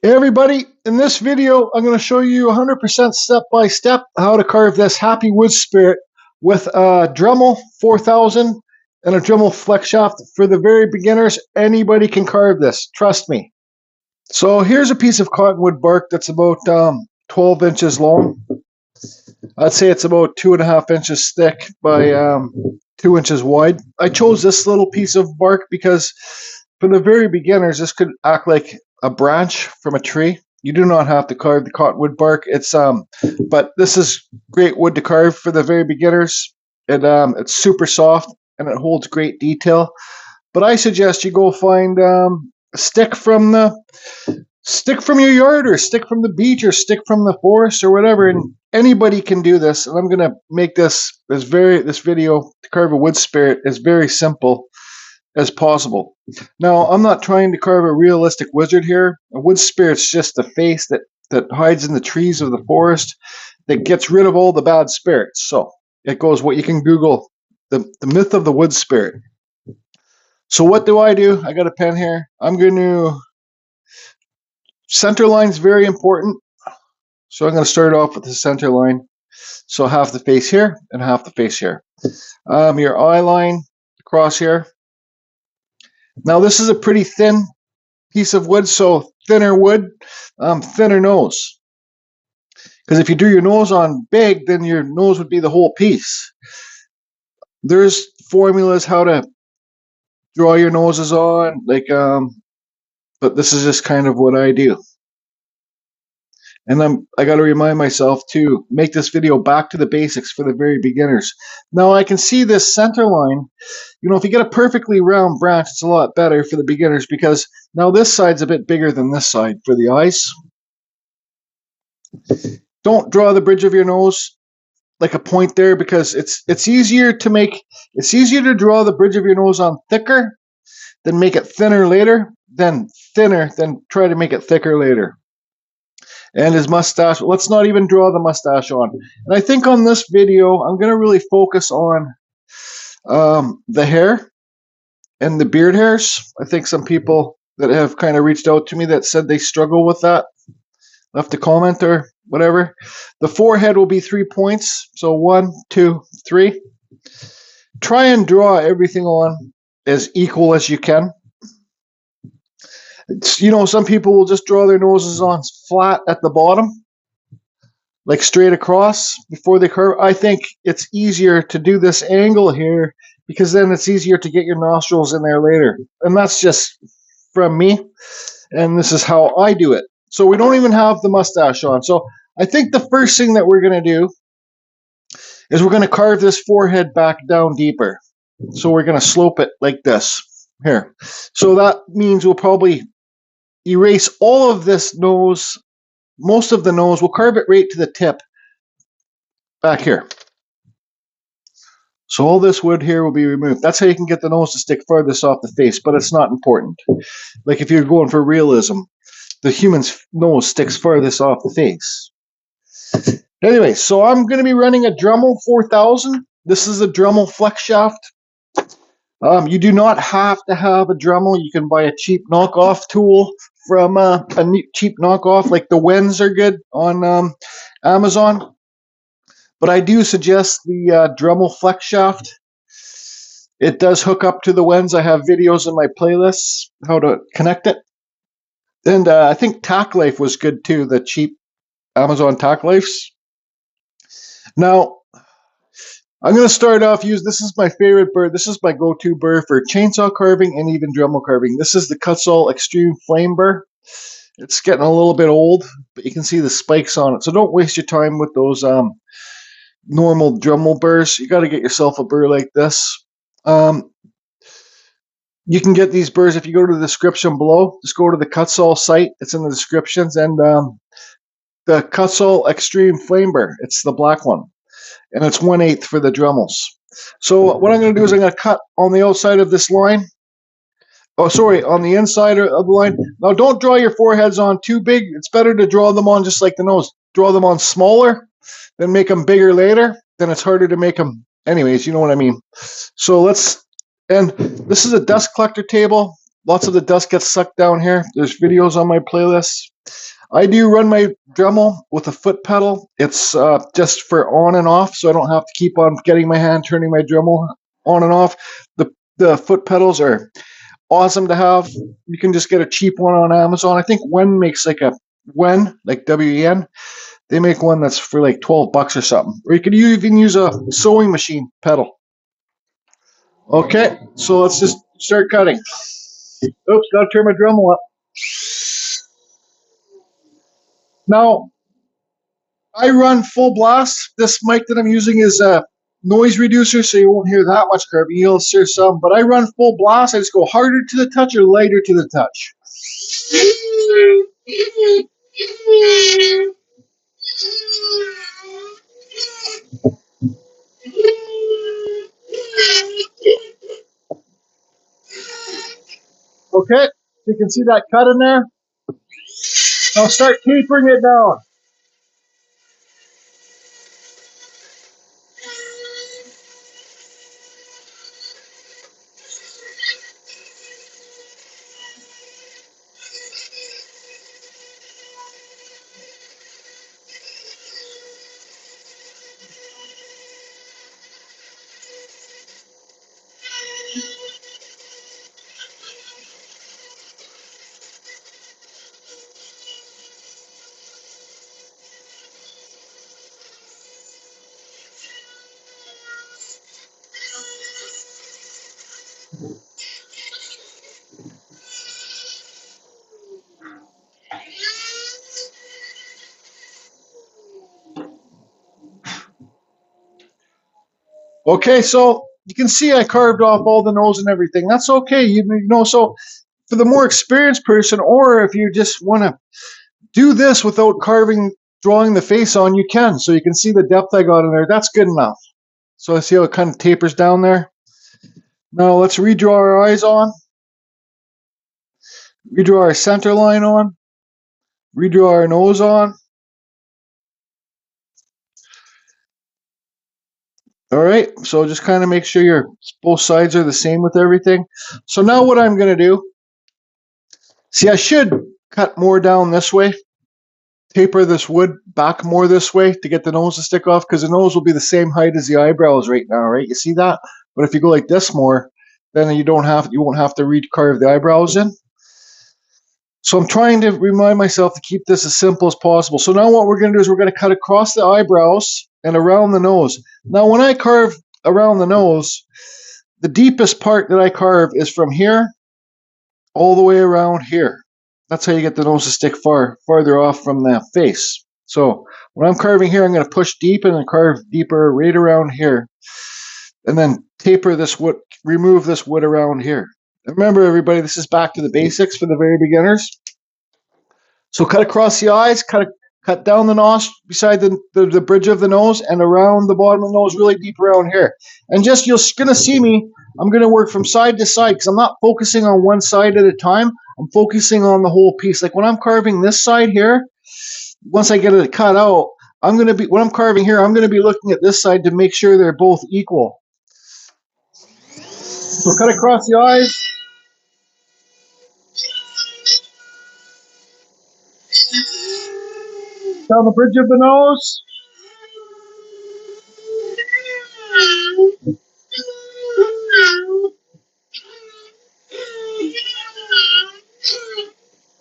Hey everybody, in this video I'm going to show you 100% step-by-step how to carve this happy wood spirit with a Dremel 4000 and a Dremel flex shaft. For the very beginners, anybody can carve this, trust me. So here's a piece of cottonwood bark that's about 12 inches long. I'd say it's about 2.5 inches thick by 2 inches wide. I chose this little piece of bark because for the very beginners, this could act like a branch from a tree. You do not have to carve the cottonwood bark. But this is great wood to carve for the very beginners. It's super soft and it holds great detail. But I suggest you go find a stick from your yard or stick from the beach or stick from the forest or whatever, and anybody can do this. And I'm going to make this video to carve a wood spirit as very simple as possible. Now, I'm not trying to carve a realistic wizard here. A wood spirit's just the face that hides in the trees of the forest that gets rid of all the bad spirits. So it goes what you can Google the myth of the wood spirit. So what do? I got a pen here. I'm going to center line's very important. So I'm going to start off with the center line. So half the face here and half the face here. Your eye line across here. Now this is a pretty thin piece of wood, so thinner wood, thinner nose. Because if you do your nose on big, then your nose would be the whole piece. There's formulas how to draw your noses on, but this is just kind of what I do. And I got to remind myself to make this video back to the basics for the very beginners. Now I can see this center line. You know, if you get a perfectly round branch, it's a lot better for the beginners because now this side's a bit bigger than this side for the eyes. Don't draw the bridge of your nose like a point there because it's easier to draw the bridge of your nose on thicker than make it thinner later, than try to make it thicker later. And his mustache, let's not even draw the mustache on. And I think on this video, I'm going to really focus on the hair and the beard hairs. I think some people that have kind of reached out to me that said they struggle with that, left a comment or whatever. The forehead will be 3 points. So 1, 2, 3. Try and draw everything on as equal as you can. Some people will just draw their noses on flat at the bottom, like straight across before they curve. I think it's easier to do this angle here because then it's easier to get your nostrils in there later. And that's just from me, and this is how I do it. So we don't even have the mustache on. So I think the first thing that we're going to do is we're going to carve this forehead back down deeper. So we're going to slope it like this here. So that means we'll probably erase all of this nose, most of the nose. We'll carve it right to the tip back here. So all this wood here will be removed. That's how you can get the nose to stick farthest off the face, but it's not important. Like if you're going for realism, the human's nose sticks farthest off the face. Anyway, so I'm going to be running a Dremel 4000. This is a Dremel flex shaft. You do not have to have a Dremel. You can buy a cheap knockoff tool from a cheap knockoff, like the Wens are good on Amazon. But I do suggest the Dremel flex shaft. It does hook up to the Wens. I have videos in my playlists how to connect it. And I think Tack Life was good too, the cheap Amazon Tack Lifes. Now, I'm going to start off this is my favorite burr. This is my go-to burr for chainsaw carving and even Dremel carving. This is the Kutzall Extreme Flame burr. It's getting a little bit old, but you can see the spikes on it. So don't waste your time with those normal Dremel burrs. You got to get yourself a burr like this. You can get these burrs if you go to the description below. Just go to the Kutzall site. It's in the descriptions. And the Kutzall Extreme Flame burr. It's the black one. And it's 1/8 for the Dremels. So what I'm going to do is I'm going to cut on the outside of this line. Oh, sorry, on the inside of the line. Now, don't draw your foreheads on too big. It's better to draw them on just like the nose. Draw them on smaller, then make them bigger later. Then it's harder to make them. Anyways, you know what I mean. So and this is a dust collector table. lots of the dust gets sucked down here. There's videos on my playlist. I do run my Dremel with a foot pedal. It's just for on and off, so I don't have to keep on getting my hand turning my Dremel on and off. The foot pedals are awesome to have. You can just get a cheap one on Amazon. I think Wen makes like a Wen, like WEN. They make one that's for like $12 or something. Or you could even use a sewing machine pedal. Okay, so let's just start cutting. Oops, gotta turn my Dremel up. Now, I run full blast. This mic that I'm using is a noise reducer, so you won't hear that much carving. You'll hear some, but I run full blast. I just go harder to the touch or lighter to the touch. Okay, so you can see that cut in there. Now start tapering it down. Okay, so you can see I carved off all the nose and everything. That's okay. You know, so for the more experienced person, or if you just want to do this without carving, drawing the face on, you can. So you can see the depth I got in there. That's good enough. So I see how it kind of tapers down there. Now let's redraw our eyes on. Redraw our center line on. Redraw our nose on. All right, so just kind of make sure your both sides are the same with everything. So now what I'm going to do, see, I should cut more down this way, taper this wood back more this way to get the nose to stick off, because the nose will be the same height as the eyebrows right now, right? You see that? But if you go like this more, then you won't have to recarve the eyebrows in. So I'm trying to remind myself to keep this as simple as possible. So now what we're going to do is we're going to cut across the eyebrows and around the nose. Now when I carve around the nose, the deepest part that I carve is from here all the way around here. That's how you get the nose to stick farther off from the face. So when I'm carving here, I'm going to push deep and then carve deeper right around here. And then taper this wood, remove this wood around here. Remember, everybody, this is back to the basics for the very beginners. So cut across the eyes, cut down the nostril beside the bridge of the nose and around the bottom of the nose, really deep around here. And just, you're going to see me, I'm going to work from side to side because I'm not focusing on one side at a time. I'm focusing on the whole piece. Like when I'm carving this side here, once I get it cut out, when I'm carving here, I'm going to be looking at this side to make sure they're both equal. So cut across the eyes. Down the bridge of the nose.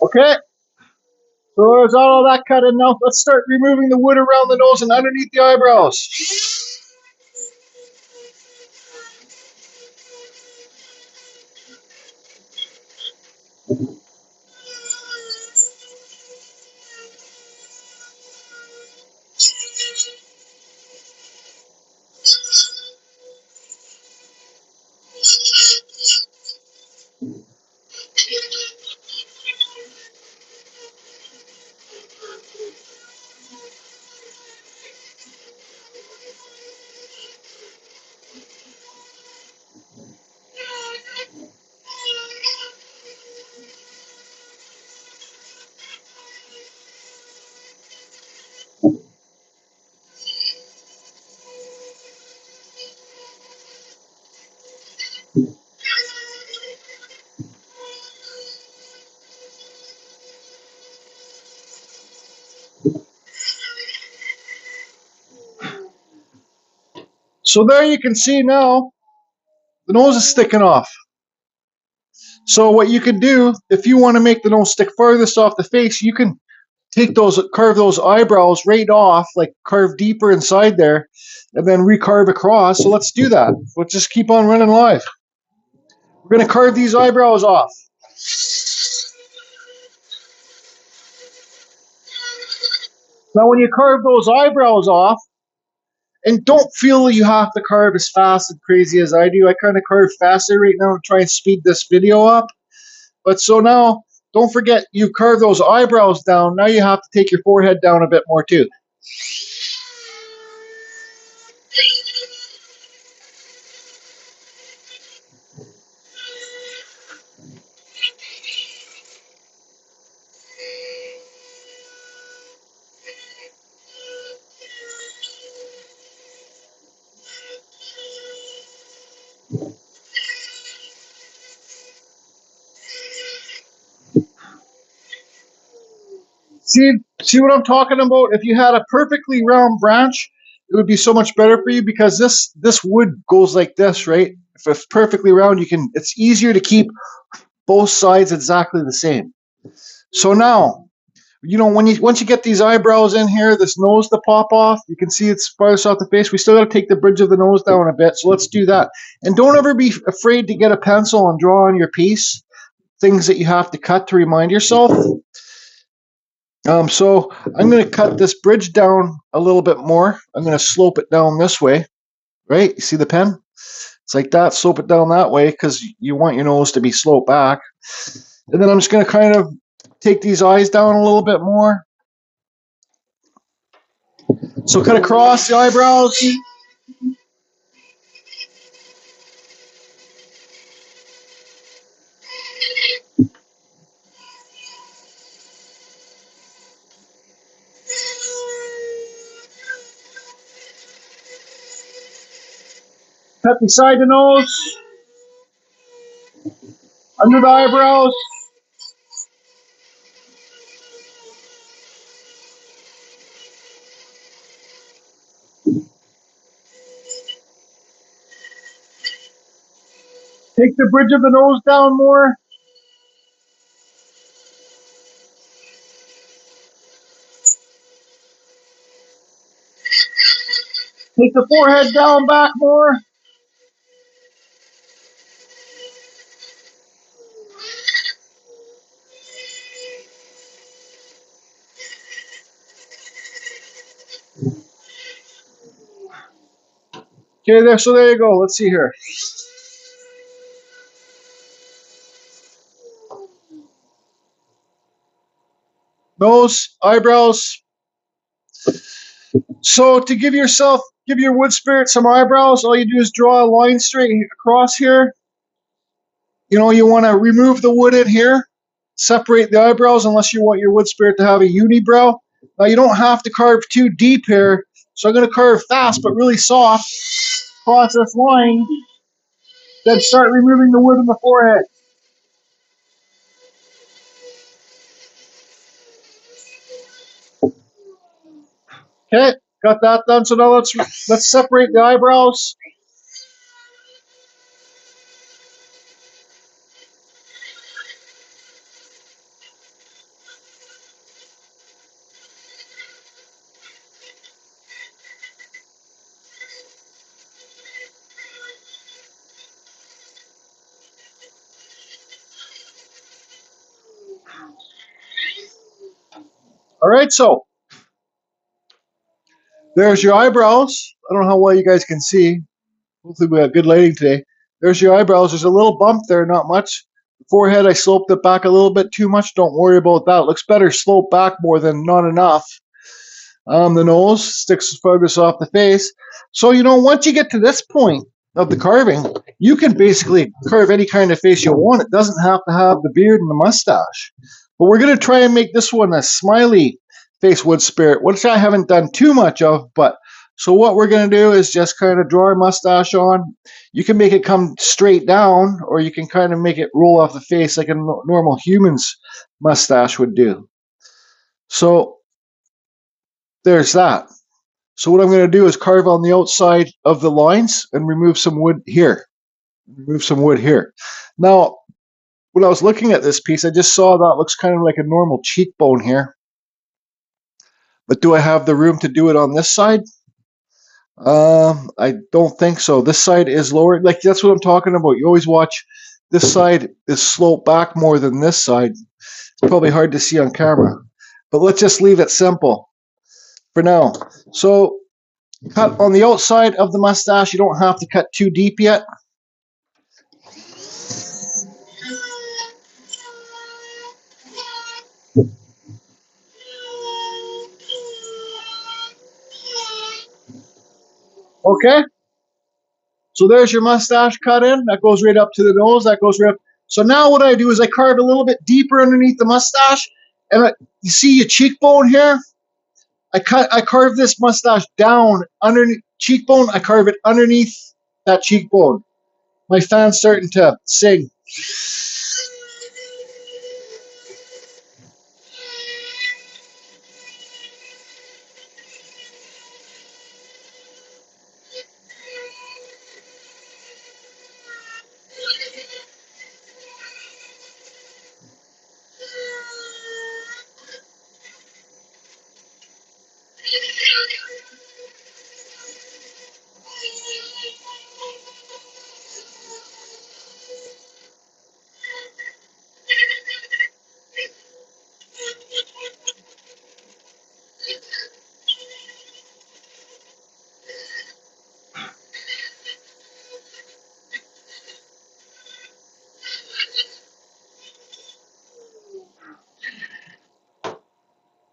Okay. So there's all that cut in now. Let's start removing the wood around the nose and underneath the eyebrows. So there you can see now the nose is sticking off. So what you can do, if you want to make the nose stick furthest off the face, you can carve those eyebrows right off, like carve deeper inside there, and then recarve across. So let's do that. Let's just keep on running live. We're going to carve these eyebrows off. Now when you carve those eyebrows off, and don't feel you have to carve as fast and crazy as I do. I kind of carve faster right now to try and speed this video up. But so now, don't forget, you carve those eyebrows down. Now you have to take your forehead down a bit more too. See what I'm talking about? If you had a perfectly round branch, it would be so much better for you because this wood goes like this, right? If it's perfectly round, it's easier to keep both sides exactly the same. So now, once you get these eyebrows in here, this nose to pop off, you can see it's farthest off the face. We still got to take the bridge of the nose down a bit, so let's do that. And don't ever be afraid to get a pencil and draw on your piece things that you have to cut to remind yourself. So I'm going to cut this bridge down a little bit more. I'm going to slope it down this way, right? You see the pen? It's like that. Slope it down that way because you want your nose to be sloped back. And then I'm just going to kind of take these eyes down a little bit more. So cut across the eyebrows. Cut beside the nose, under the eyebrows. Take the bridge of the nose down more. Take the forehead down back more. Okay, so there you go. Let's see here. Nose, eyebrows. So to give your wood spirit some eyebrows, all you do is draw a line straight across here. You want to remove the wood in here, separate the eyebrows unless you want your wood spirit to have a unibrow. Now you don't have to carve too deep here, so I'm going to carve fast but really soft across this line. Then start removing the wood in the forehead. Okay, got that done. So now let's separate the eyebrows. All right, so there's your eyebrows. I don't know how well you guys can see. Hopefully we have good lighting today. There's your eyebrows. There's a little bump there, not much. The forehead, I sloped it back a little bit too much. Don't worry about that. It looks better sloped back more than not enough. The nose sticks furthest off the face. So, once you get to this point of the carving, you can basically carve any kind of face you want. It doesn't have to have the beard and the mustache. But we're going to try and make this one a smiley face wood spirit, which I haven't done too much of. But so what we're going to do is just kind of draw a mustache on. You can make it come straight down, or you can kind of make it roll off the face like a normal human's mustache would do. So there's that. So what I'm going to do is carve on the outside of the lines and remove some wood here. Remove some wood here. Now, when I was looking at this piece, I just saw that looks kind of like a normal cheekbone here. But do I have the room to do it on this side? I don't think so. This side is lower. Like, that's what I'm talking about. You always watch this side is sloped back more than this side. It's probably hard to see on camera. But let's just leave it simple for now. So cut on the outside of the mustache. You don't have to cut too deep yet. Okay. So there's your mustache cut in. That goes right up to the nose. That goes right up. So now what I do is I carve a little bit deeper underneath the mustache. And you see your cheekbone here? I carve this mustache down underneath cheekbone. I carve it underneath that cheekbone. My fan's starting to sing.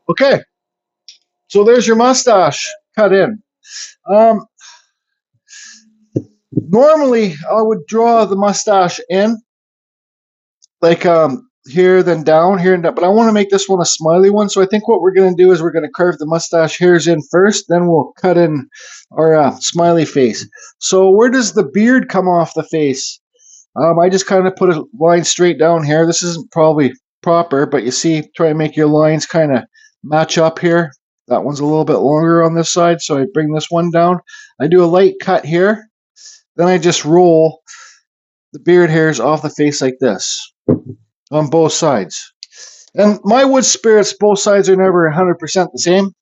Okay, so there's your mustache cut in. Normally, I would draw the mustache in, like here, then down, here, and down. But I want to make this one a smiley one. So I think what we're going to do is we're going to carve the mustache hairs in first, then we'll cut in our smiley face. So where does the beard come off the face? I just kind of put a line straight down here. This isn't probably proper, but you see, try and make your lines kind of match up here. That one's a little bit longer on this side, so I bring this one down. I do a light cut here. Then I just roll the beard hairs off the face like this on both sides. And my wood spirits, both sides are never 100% the same.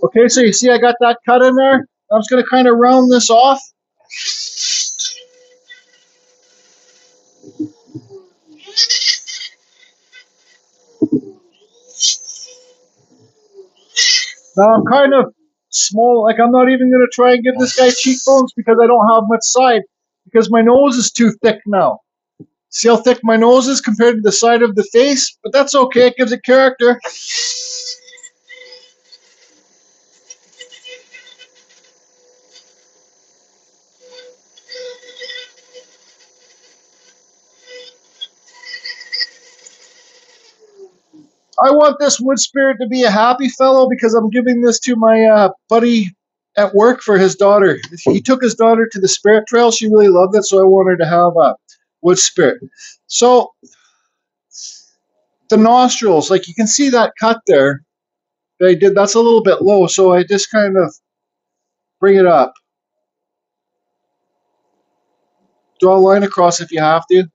Okay, so you see I got that cut in there. I'm just going to kind of round this off. Now I'm kind of small, like I'm not even going to try and give this guy cheekbones because I don't have much side, because my nose is too thick now. See how thick my nose is compared to the side of the face? But that's okay, it gives it character. I want this wood spirit to be a happy fellow because I'm giving this to my buddy at work for his daughter. He took his daughter to the spirit trail. She really loved it, so I want her to have a wood spirit. So the nostrils, like you can see that cut there that I did, that's a little bit low, so I just kind of bring it up. Draw a line across if you have to, and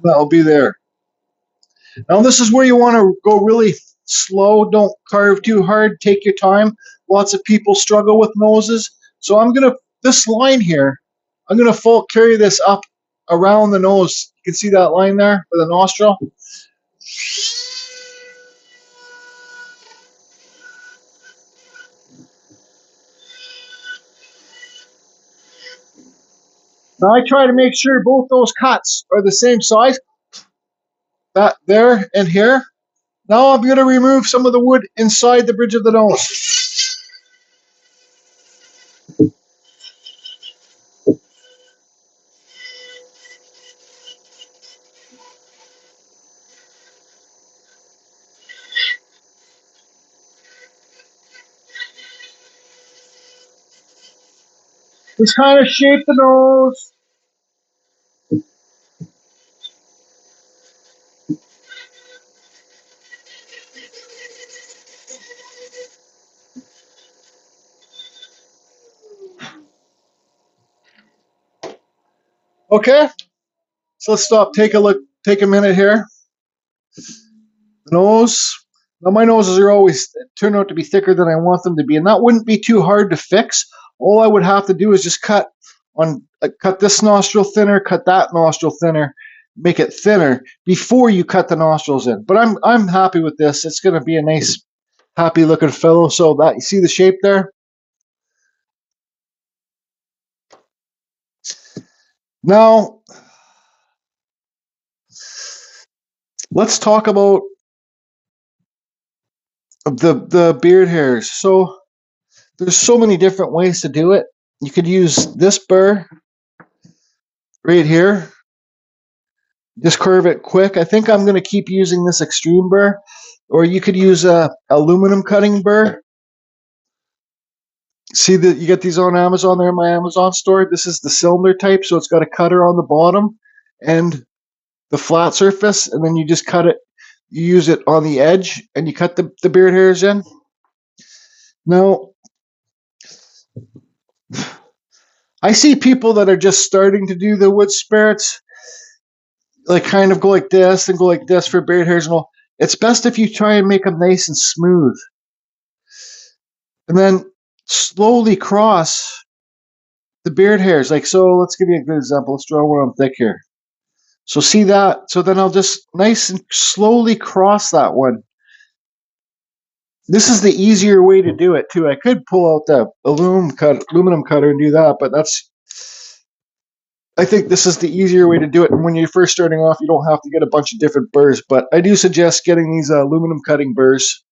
that'll be there. Now this is where you want to go really slow. Don't carve too hard. Take your time. Lots of people struggle with noses. So I'm going to, this line here, I'm going to carry this up around the nose. You can see that line there for the nostril. Now I try to make sure both those cuts are the same size. That there and here. Now I'm going to remove some of the wood inside the bridge of the nose. Just kind of shape the nose. Okay, so let's stop, take a look, take a minute here. The nose. Now my noses are always turn out to be thicker than I want them to be, and that wouldn't be too hard to fix. All I would have to do is just cut this nostril thinner, cut that nostril thinner, make it thinner before you cut the nostrils in. But I'm happy with this. It's going to be a nice, happy looking fellow. So that you see the shape there. Now let's talk about the beard hairs. So there's so many different ways to do it. You could use this burr right here. Just curve it quick. I think I'm going to keep using this extreme burr, or you could use a aluminum cutting burr. See that you get these on Amazon. They're in my Amazon store. This is the cylinder type, so it's got a cutter on the bottom and the flat surface, and then you just cut it. You use it on the edge, and you cut the beard hairs in. Now, I see people that are just starting to do the wood spirits, like kind of go like this and go like this for beard hairs and all. It's best if you try and make them nice and smooth. And then slowly cross the beard hairs. Like so, let's give you a good example. Let's draw one on thick here. So see that? So then I'll just nice and slowly cross that one. This is the easier way to do it too. I could pull out the aluminum cutter and do that, but I think this is the easier way to do it. And when you're first starting off, you don't have to get a bunch of different burrs. But I do suggest getting these aluminum cutting burrs.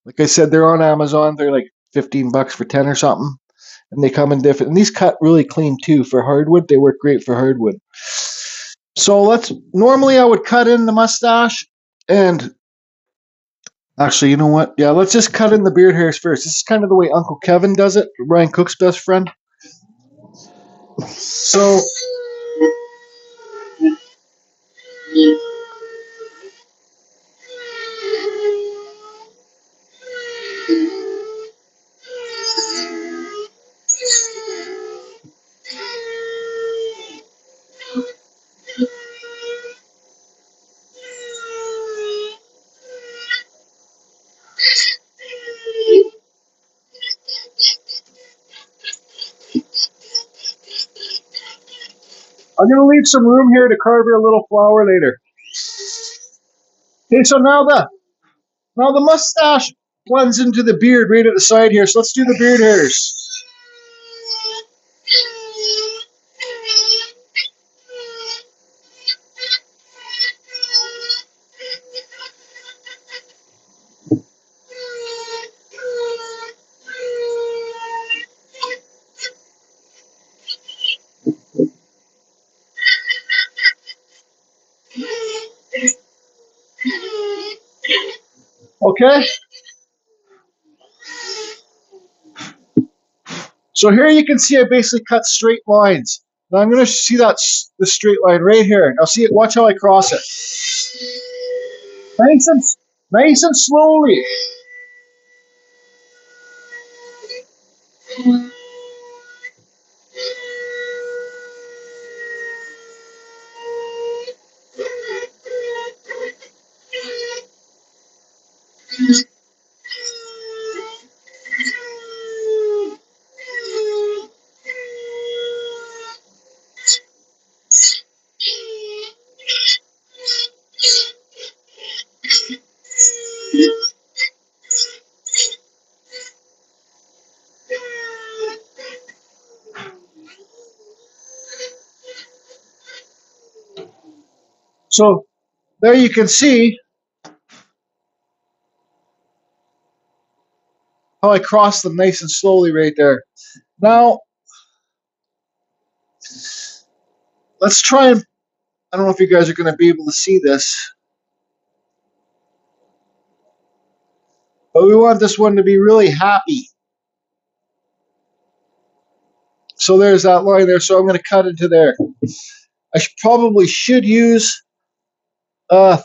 Like I said, they're on Amazon. They're like $15 for 10 or something. And they come in different. And these cut really clean too for hardwood. They work great for hardwood. So normally I would cut in the mustache, and actually, you know what? Yeah, let's just cut in the beard hairs first. This is kind of the way Uncle Kevin does it, Ryan Cook's best friend. So I'm going to leave some room here to carve her a little flower later. Okay, so now the mustache blends into the beard right at the side here. So let's do the beard hairs. Okay. So here you can see I basically cut straight lines. Now I'm going to see the straight line right here. Now see it. Watch how I cross it. Nice and slowly. So there you can see how I cross them nice and slowly right there. Now, let's try and, I don't know if you guys are going to be able to see this, but we want this one to be really happy. So there's that line there, so I'm going to cut into there. I probably should use a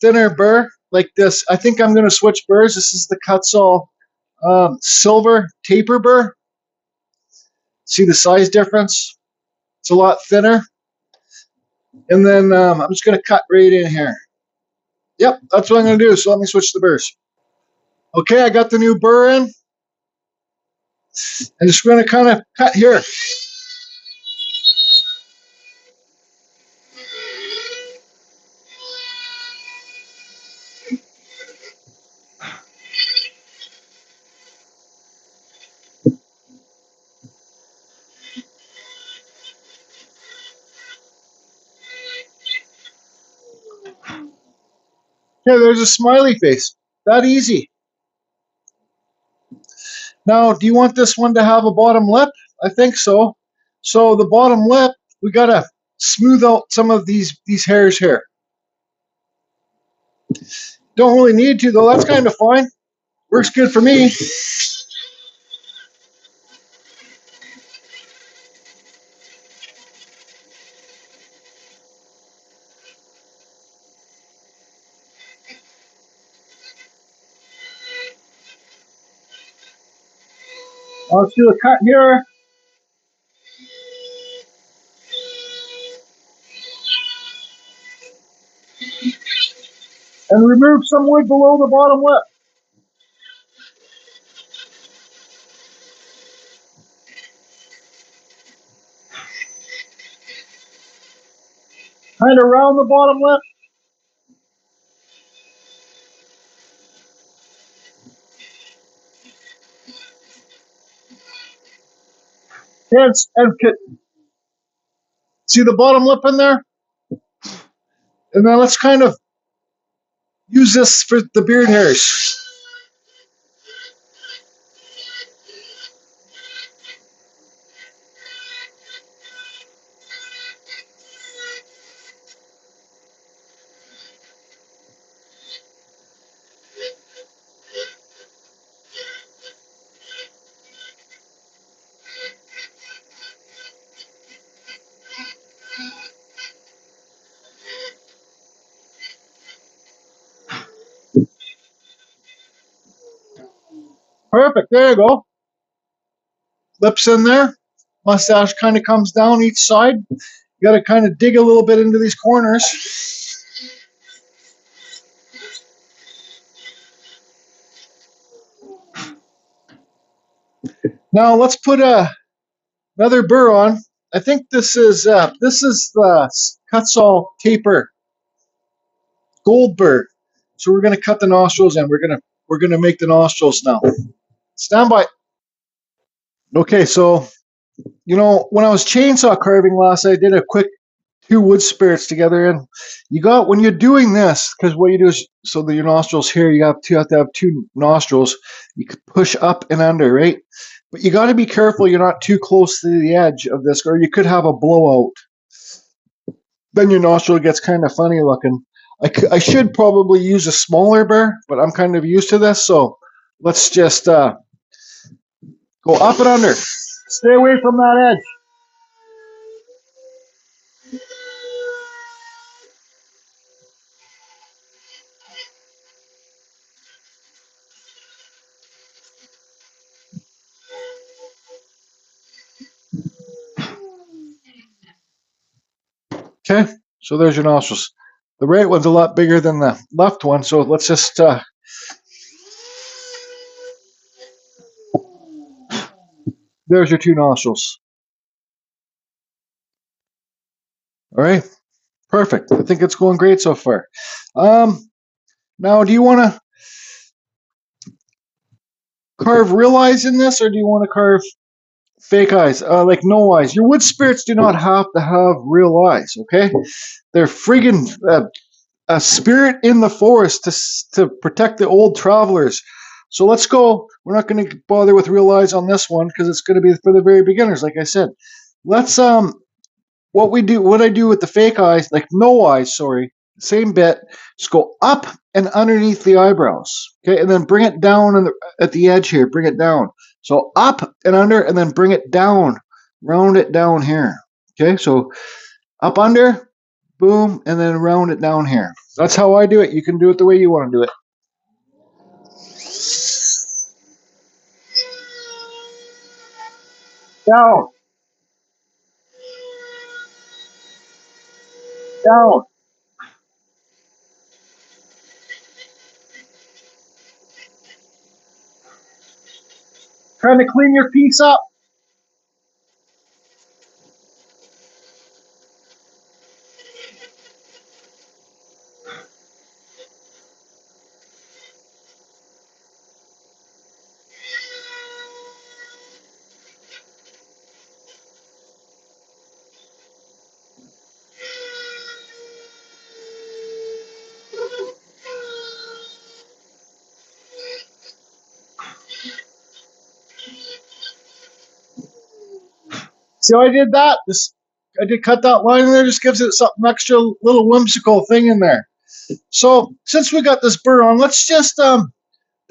thinner burr like this. I think I'm going to switch burrs. This is the Kutzall silver taper burr. See the size difference? It's a lot thinner. And then I'm just going to cut right in here. Yep, that's what I'm going to do. So let me switch the burrs. Okay, I got the new burr in. I'm just going to kind of cut here. Here, there's a smiley face. That easy. Now, do you want this one to have a bottom lip? I think so. So the bottom lip, we got to smooth out some of these hairs here. Don't really need to, though. That's kind of fine. Works good for me. Let's do a cut here. And remove some wood below the bottom lip. Kind of round the bottom lip. And see the bottom lip in there? And then let's kind of use this for the beard hairs. Perfect. There you go. Lips in there. Mustache kind of comes down each side. You got to kind of dig a little bit into these corners. Now let's put another burr on. I think this is the Kutzall taper gold burr. So we're gonna cut the nostrils and we're gonna make the nostrils now. Stand by. Okay, so when I was chainsaw carving last, I did a quick two wood spirits together, and you got when you're doing this, because what you do is so that your nostrils here, you have to have two nostrils. You could push up and under, right? But you got to be careful you're not too close to the edge of this, or you could have a blowout. Then your nostril gets kind of funny looking. I should probably use a smaller burr, but I'm kind of used to this, so let's just go up and under. Stay away from that edge. Okay, so there's your nostrils. The right one's a lot bigger than the left one, so let's just there's your two nostrils. All right, perfect. I think it's going great so far. Now, do you want to carve real eyes in this, or do you want to carve fake eyes, like no eyes? Your wood spirits do not have to have real eyes, okay? They're friggin' a spirit in the forest to protect the old travelers. So let's go. We're not going to bother with real eyes on this one because it's going to be for the very beginners, like I said. Let's what I do with the fake eyes, like no eyes, sorry, same bit, just go up and underneath the eyebrows, okay, and then bring it down at the edge here, bring it down. So up and under, and then bring it down, round it down here, okay, so up under, boom, and then round it down here. That's how I do it. You can do it the way you want to do it. Down. Down. Trying to clean your piece up. See how I did that? I did cut that line in there, just gives it something extra, little whimsical thing in there. So since we got this burr on, let's just the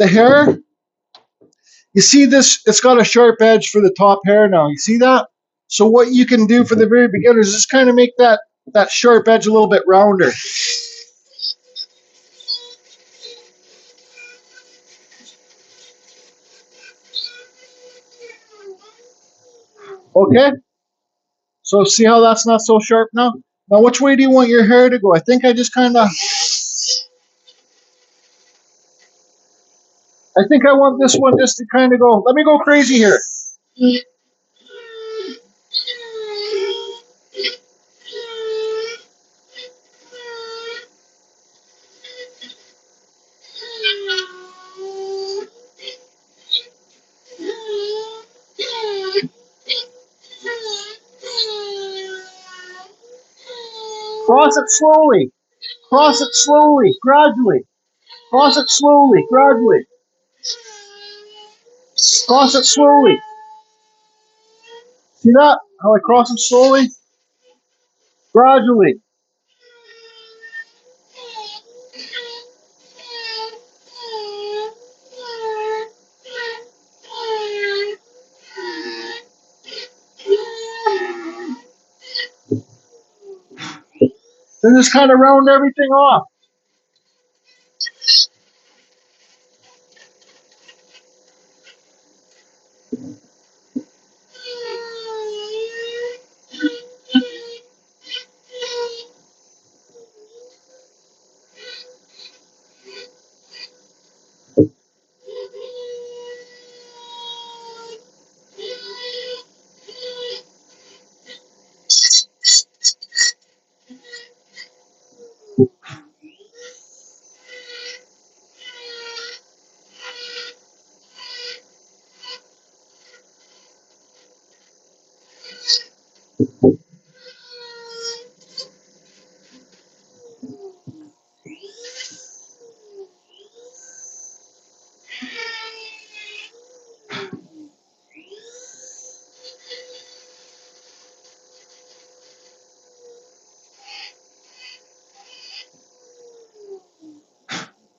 hair. You see this? It's got a sharp edge for the top hair now. You see that? So what you can do for the very beginners is just kind of make that sharp edge a little bit rounder. Okay. So see how that's not so sharp now? Now which way do you want your hair to go? I think I just kind of. I think I want this one just to kind of go. Let me go crazy here. Cross it slowly. Cross it slowly, gradually. Cross it slowly, gradually. Cross it slowly. See that? How I cross it slowly? Gradually. Then just kind of round everything off.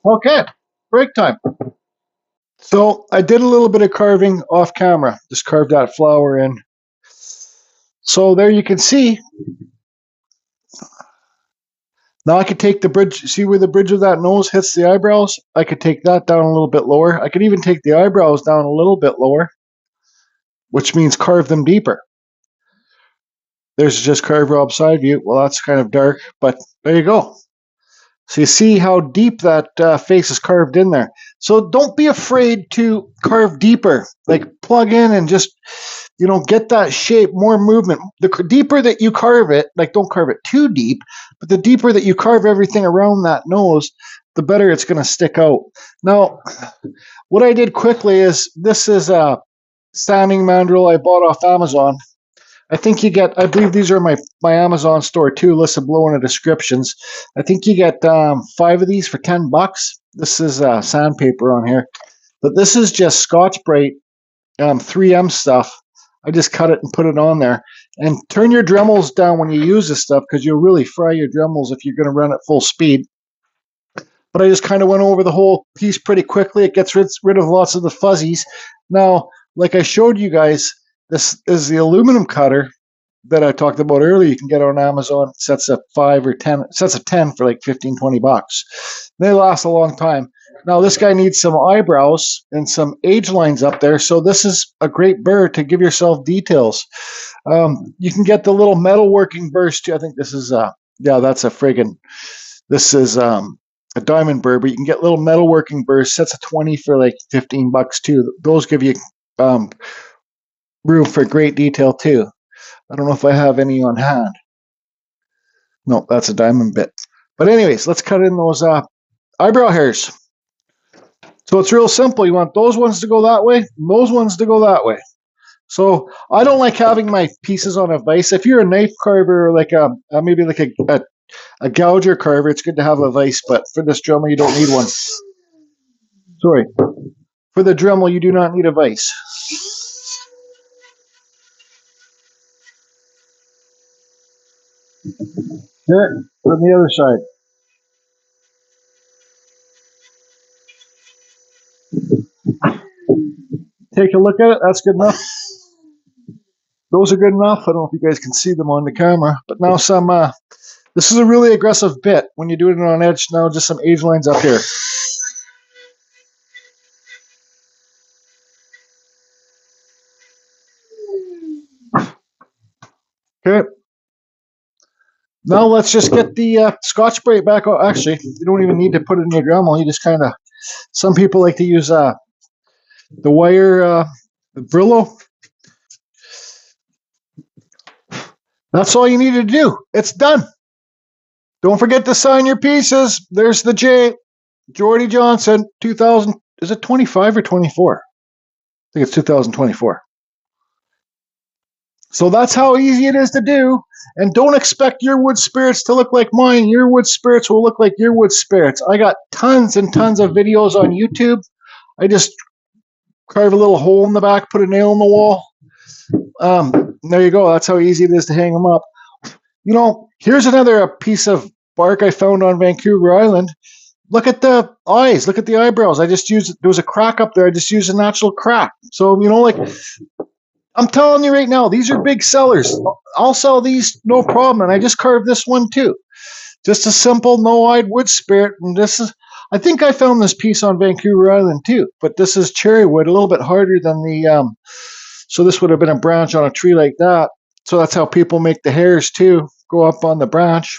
Okay, break time. So I did a little bit of carving off camera. Just carved that flower in. So there you can see. Now I could take the bridge. See where the bridge of that nose hits the eyebrows? I could take that down a little bit lower. I could even take the eyebrows down a little bit lower, which means carve them deeper. There's just carve Rob side view. Well, that's kind of dark, but there you go. So you see how deep that face is carved in there. So don't be afraid to carve deeper. Like plug in and just, get that shape, more movement. The deeper that you carve it, like don't carve it too deep, but the deeper that you carve everything around that nose, the better it's going to stick out. Now, what I did quickly is, this is a sanding mandrel I bought off Amazon. I think you get, I believe these are my Amazon store too, listed below in the descriptions. I think you get 5 of these for $10. This is sandpaper on here. But this is just Scotch-Brite 3M stuff. I just cut it and put it on there. And turn your Dremels down when you use this stuff, because you'll really fry your Dremels if you're going to run at full speed. But I just kind of went over the whole piece pretty quickly. It gets rid of lots of the fuzzies. Now, like I showed you guys, this is the aluminum cutter that I talked about earlier. You can get on Amazon. It sets of 5 or 10. It sets of 10 for like $15-20. They last a long time. Now this guy needs some eyebrows and some age lines up there. So this is a great burr to give yourself details. You can get the little metalworking burrs too. I think this is Yeah, that's a friggin'. This is a diamond burr, but you can get little metalworking burrs, sets of 20 for like $15 too. Those give you um, room for great detail too. I don't know if I have any on hand. No, that's a diamond bit. But anyways, let's cut in those eyebrow hairs. So it's real simple. You want those ones to go that way, and those ones to go that way. So I don't like having my pieces on a vise. If you're a knife carver or like maybe like a gouger carver, it's good to have a vise. But for this Dremel, you don't need one. Sorry. For the Dremel, you do not need a vise. Here, on the other side. Take a look at it. That's good enough. Those are good enough. I don't know if you guys can see them on the camera, but now some. This is a really aggressive bit. When you're doing it on edge, now just some edge lines up here. Okay. Now let's just get the Scotch Brite back out. Actually, you don't even need to put it in your Dremel. You just kind of. Some people like to use the wire, the Brillo. That's all you need to do. It's done. Don't forget to sign your pieces. There's the J. Jordy Johnson, 2000. Is it 25 or 24? I think it's 2024. So that's how easy it is to do. And don't expect your wood spirits to look like mine. Your wood spirits will look like your wood spirits. I got tons and tons of videos on YouTube. I just carve a little hole in the back, put a nail in the wall. There you go. That's how easy it is to hang them up. You know, here's another piece of bark I found on Vancouver Island. Look at the eyes. Look at the eyebrows. I just used, there was a crack up there. I just used a natural crack. So, you know, like, I'm telling you right now, these are big sellers. I'll sell these no problem. And I just carved this one too. Just a simple no-eyed wood spirit. And this is, I think I found this piece on Vancouver Island too. But this is cherry wood, a little bit harder than the, so this would have been a branch on a tree like that. So that's how people make the hairs too, go up on the branch.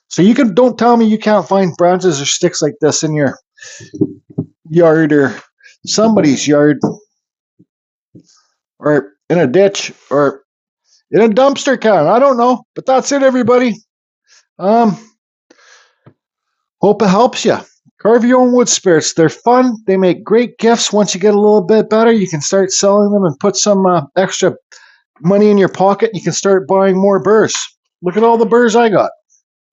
So you can, don't tell me you can't find branches or sticks like this in your yard or somebody's yard or in a ditch or in a dumpster can. I don't know, but that's it, everybody. Hope it helps you. Carve your own wood spirits. They're fun. They make great gifts. Once you get a little bit better, you can start selling them and put some extra money in your pocket. You can start buying more burrs. Look at all the burrs I got.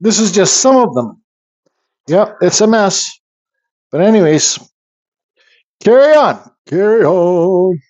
This is just some of them. Yep, it's a mess. But anyways, carry on. Carry on.